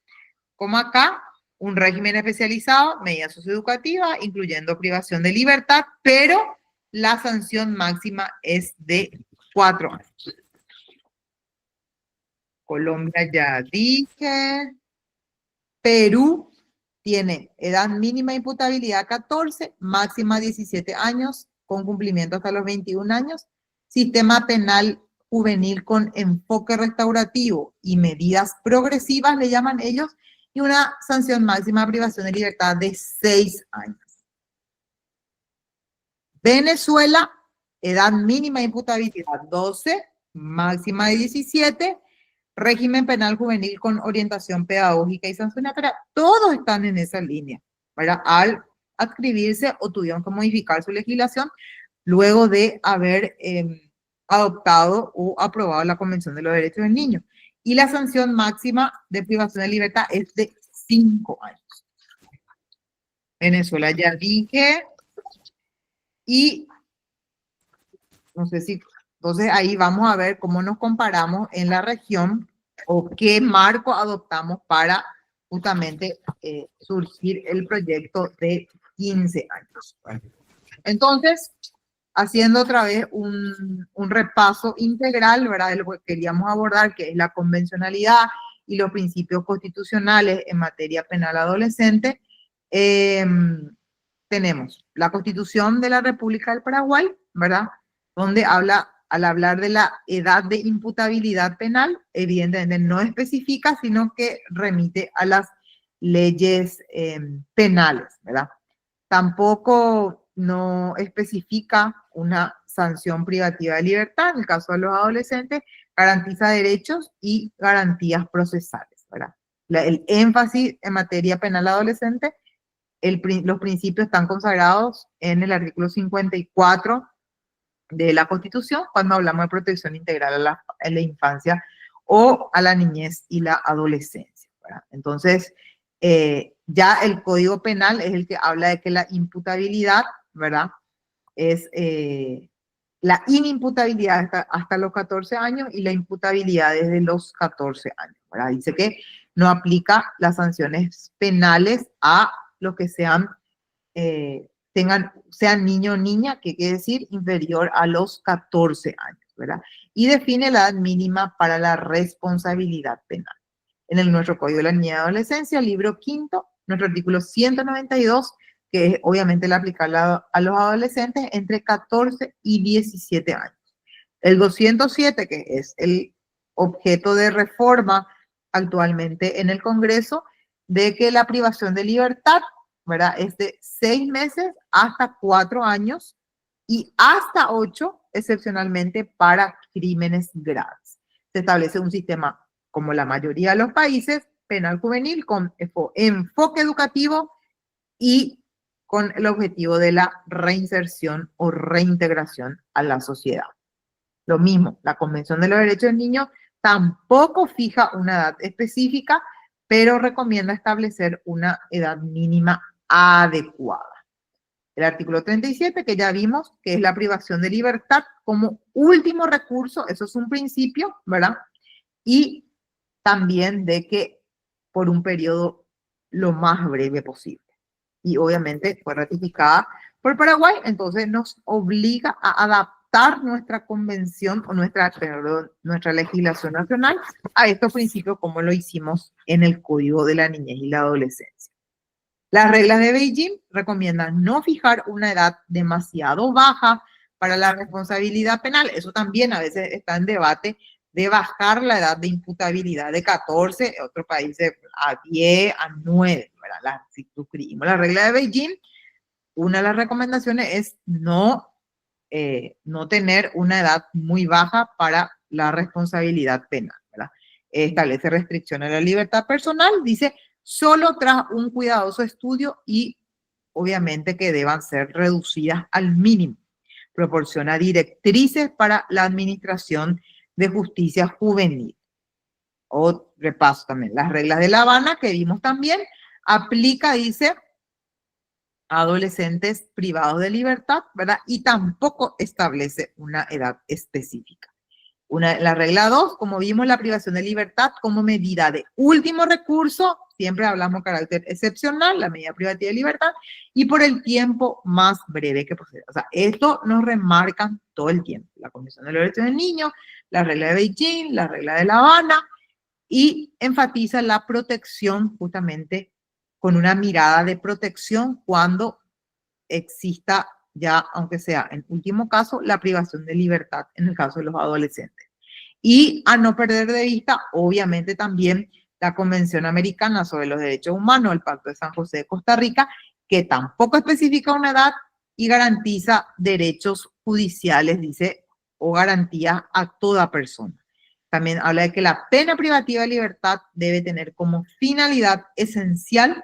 como acá, un régimen especializado, medidas socioeducativas, incluyendo privación de libertad, pero la sanción máxima es de 4 años. Colombia ya dije. Perú, tiene edad mínima de imputabilidad 14, máxima 17 años, con cumplimiento hasta los 21 años, sistema penal juvenil con enfoque restaurativo y medidas progresivas, le llaman ellos, y una sanción máxima de privación de libertad de 6 años. Venezuela, edad mínima de imputabilidad 12, máxima de 17, régimen penal juvenil con orientación pedagógica y sancionatoria. Todos están en esa línea, ¿verdad? Al adscribirse o tuvieron que modificar su legislación luego de haber adoptado o aprobado la Convención de los Derechos del Niño. Y la sanción máxima de privación de libertad es de 5 años. Venezuela ya dije. Y no sé si, entonces ahí vamos a ver cómo nos comparamos en la región o qué marco adoptamos para justamente surgir el proyecto de 15 años. Entonces, haciendo otra vez un repaso integral, ¿verdad? De lo que queríamos abordar, que es la convencionalidad y los principios constitucionales en materia penal adolescente, tenemos la Constitución de la República del Paraguay, ¿verdad? Donde habla, al hablar de la edad de imputabilidad penal, evidentemente no especifica, sino que remite a las leyes penales, ¿verdad? Tampoco no especifica una sanción privativa de libertad. En el caso de los adolescentes, garantiza derechos y garantías procesales, ¿verdad? El énfasis en materia penal adolescente, los principios están consagrados en el artículo 54 de la Constitución, cuando hablamos de protección integral a la infancia o a la niñez y la adolescencia, ¿verdad? Entonces, ya el Código Penal es el que habla de que la imputabilidad, ¿verdad? Es la inimputabilidad hasta los 14 años y la imputabilidad desde los 14 años, ¿verdad? Dice que no aplica las sanciones penales a los que sean niño o niña, que quiere decir inferior a los 14 años, ¿verdad? Y define la edad mínima para la responsabilidad penal. En nuestro Código de la Niñez y Adolescencia, libro quinto, nuestro artículo 192, que es obviamente el aplicable a los adolescentes entre 14 y 17 años. El 207, que es el objeto de reforma actualmente en el Congreso, de que la privación de libertad, ¿verdad?, es de 6 meses hasta 4 años y hasta 8, excepcionalmente, para crímenes graves. Se establece un sistema, como la mayoría de los países, penal juvenil con enfoque educativo y con el objetivo de la reinserción o reintegración a la sociedad. Lo mismo, la Convención de los Derechos del Niño tampoco fija una edad específica, pero recomienda establecer una edad mínima adecuada. El artículo 37, que ya vimos, que es la privación de libertad como último recurso, eso es un principio, ¿verdad? Y también de que por un periodo lo más breve posible. Y obviamente fue ratificada por Paraguay, entonces nos obliga a adaptar nuestra convención o nuestra legislación nacional a estos principios como lo hicimos en el Código de la Niñez y la Adolescencia. Las reglas de Beijing recomiendan no fijar una edad demasiado baja para la responsabilidad penal. Eso también a veces está en debate, de bajar la edad de imputabilidad de 14, en otros países a 10, a 9, ¿verdad? Si suscribimos la regla de Beijing, una de las recomendaciones es no tener una edad muy baja para la responsabilidad penal, ¿verdad? Establece restricciones a la libertad personal, dice, solo tras un cuidadoso estudio y obviamente que deban ser reducidas al mínimo. Proporciona directrices para la administración de justicia juvenil. O repaso también las reglas de La Habana que vimos también, aplica, dice, a adolescentes privados de libertad, ¿verdad? Y tampoco establece una edad específica. La regla 2, como vimos, la privación de libertad como medida de último recurso, siempre hablamos de carácter excepcional, la medida privativa de libertad, y por el tiempo más breve que proceda. O sea, esto nos remarcan todo el tiempo. La Convención de los Derechos del Niño, la regla de Beijing, la regla de La Habana, y enfatiza la protección justamente con una mirada de protección cuando exista ya, aunque sea en último caso, la privación de libertad en el caso de los adolescentes. Y a no perder de vista, obviamente, también la Convención Americana sobre los Derechos Humanos, el Pacto de San José de Costa Rica, que tampoco especifica una edad y garantiza derechos judiciales, dice, o garantías a toda persona. También habla de que la pena privativa de libertad debe tener como finalidad esencial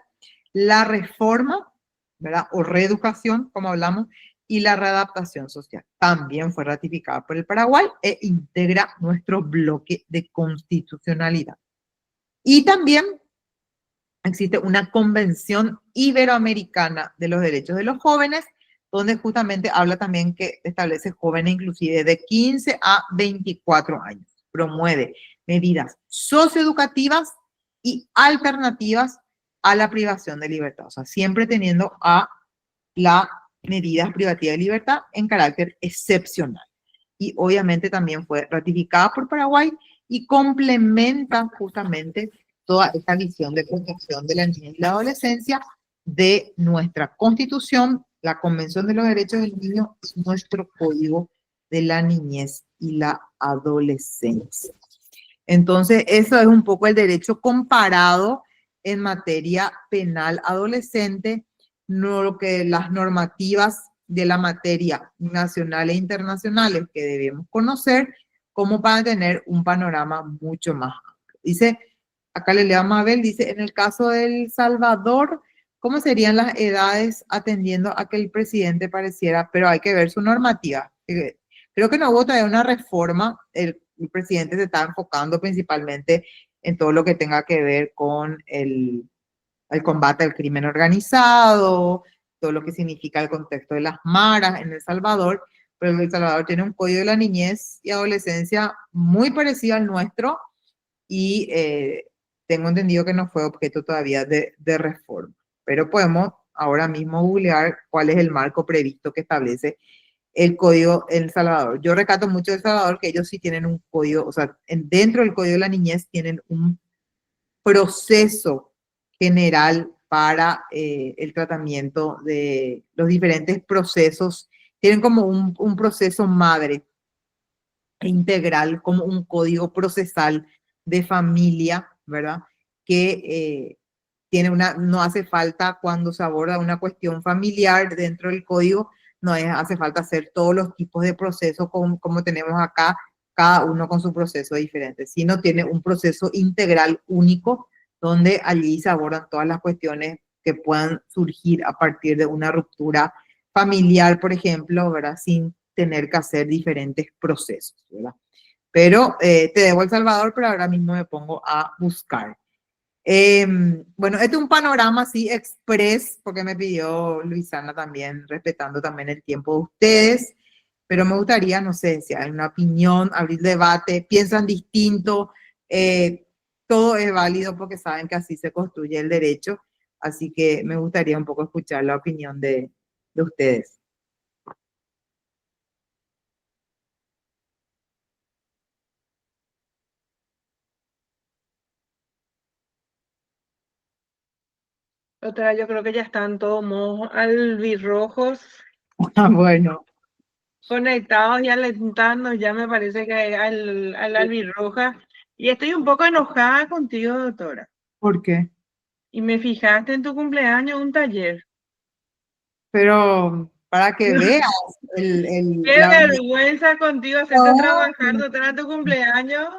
la reforma, ¿verdad? O reeducación, como hablamos, y la readaptación social. También fue ratificada por el Paraguay e integra nuestro bloque de constitucionalidad. Y también existe una Convención Iberoamericana de los Derechos de los Jóvenes, donde justamente habla también que establece jóvenes inclusive de 15 a 24 años. Promueve medidas socioeducativas y alternativas a la privación de libertad. O sea, siempre teniendo a las medidas privativas de libertad en carácter excepcional. Y obviamente también fue ratificada por Paraguay y complementa justamente toda esta visión de protección de la niñez y la adolescencia de nuestra Constitución, la Convención de los Derechos del Niño y nuestro Código de la Niñez y la Adolescencia. Entonces, eso es un poco el derecho comparado en materia penal adolescente, no lo que las normativas de la materia nacional e internacionales que debemos conocer, como para tener un panorama mucho más amplio. Dice, acá le leo a Mabel, dice, en el caso de El Salvador, ¿cómo serían las edades atendiendo a que el presidente pareciera? Pero hay que ver su normativa. Creo que no hubo todavía una reforma, el presidente se está enfocando principalmente en todo lo que tenga que ver con el combate al crimen organizado, todo lo que significa el contexto de las maras en El Salvador, pero El Salvador tiene un código de la niñez y adolescencia muy parecido al nuestro y tengo entendido que no fue objeto todavía de reforma, pero podemos ahora mismo googlear cuál es el marco previsto que establece el código en El Salvador. Yo recato mucho de El Salvador que ellos sí tienen un código, o sea, dentro del código de la niñez tienen un proceso general para el tratamiento de los diferentes procesos. Tienen como un proceso madre integral, como un código procesal de familia, ¿verdad? Que tiene no hace falta cuando se aborda una cuestión familiar dentro del código, no hace falta hacer todos los tipos de procesos como tenemos acá, cada uno con su proceso diferente, sino tiene un proceso integral único donde allí se abordan todas las cuestiones que puedan surgir a partir de una ruptura familiar, por ejemplo, ¿verdad? Sin tener que hacer diferentes procesos, ¿verdad? Pero te debo El Salvador, pero ahora mismo me pongo a buscar. Bueno, este es un panorama así express, porque me pidió Luisana también, respetando también el tiempo de ustedes, pero me gustaría, no sé, si hay una opinión, abrir debate, piensan distinto, todo es válido porque saben que así se construye el derecho, así que me gustaría un poco escuchar la opinión de ustedes. Otra, yo creo que ya están todos modos albirrojos. Bueno. Conectados y alentando, ya me parece que al albirroja. Y estoy un poco enojada contigo, doctora. ¿Por qué? Y me fijaste en tu cumpleaños un taller. Pero para que veas Qué vergüenza contigo hacerte trabajar, doctora, tu cumpleaños.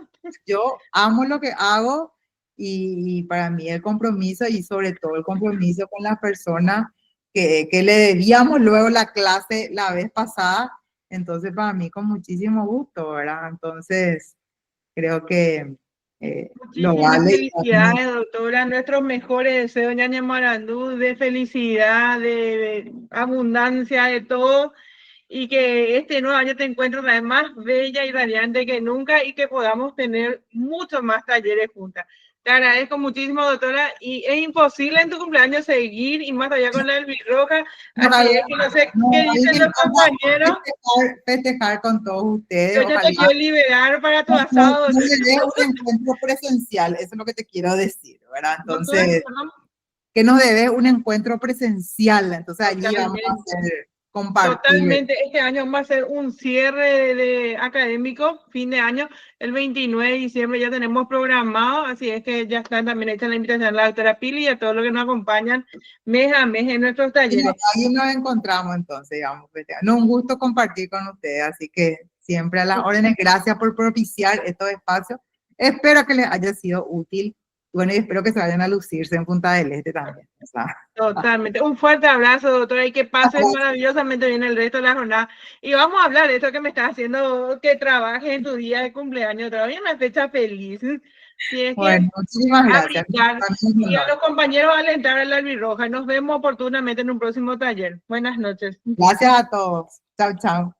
Yo amo lo que hago y para mí el compromiso y sobre todo el compromiso con las personas que le debíamos luego la clase la vez pasada, entonces para mí con muchísimo gusto, ¿verdad? Entonces creo que lo vale. Felicidades, doctora, nuestros mejores deseos, ñaña Marandú, de felicidad, de abundancia, de todo, y que este nuevo año te encuentres una vez más bella y radiante que nunca y que podamos tener muchos más talleres juntas. Te agradezco muchísimo, doctora, y es imposible en tu cumpleaños seguir y más allá con la albirroja, así es que no sé qué dicen los compañeros. Festejar con todos ustedes. Yo ya te quiero liberar para tu asado. No le dejo un encuentro presencial, eso es lo que te quiero decir, ¿verdad? Entonces, que nos debes un encuentro presencial, entonces allí vamos a hacer compartir. Totalmente, este año va a ser un cierre de académico, fin de año, el 29 de diciembre ya tenemos programado, así es que ya está también hecha la invitación a la doctora Pili y a todos los que nos acompañan mes a mes en nuestros talleres. Ahí nos encontramos entonces, digamos, no, un gusto compartir con ustedes, así que siempre a las órdenes, gracias por propiciar estos espacios, espero que les haya sido útil. Bueno, y espero que se vayan a lucirse en Punta del Este también. O sea. Totalmente. Un fuerte abrazo, doctora, y que pases maravillosamente bien el resto de la jornada. Y vamos a hablar de esto que me estás haciendo, que trabajes en tu día de cumpleaños. Todavía una fecha feliz. Sí, es bueno, muchísimas gracias. Y a los compañeros a alentar a la albirroja. Nos vemos oportunamente en un próximo taller. Buenas noches. Gracias a todos. Chao, chao.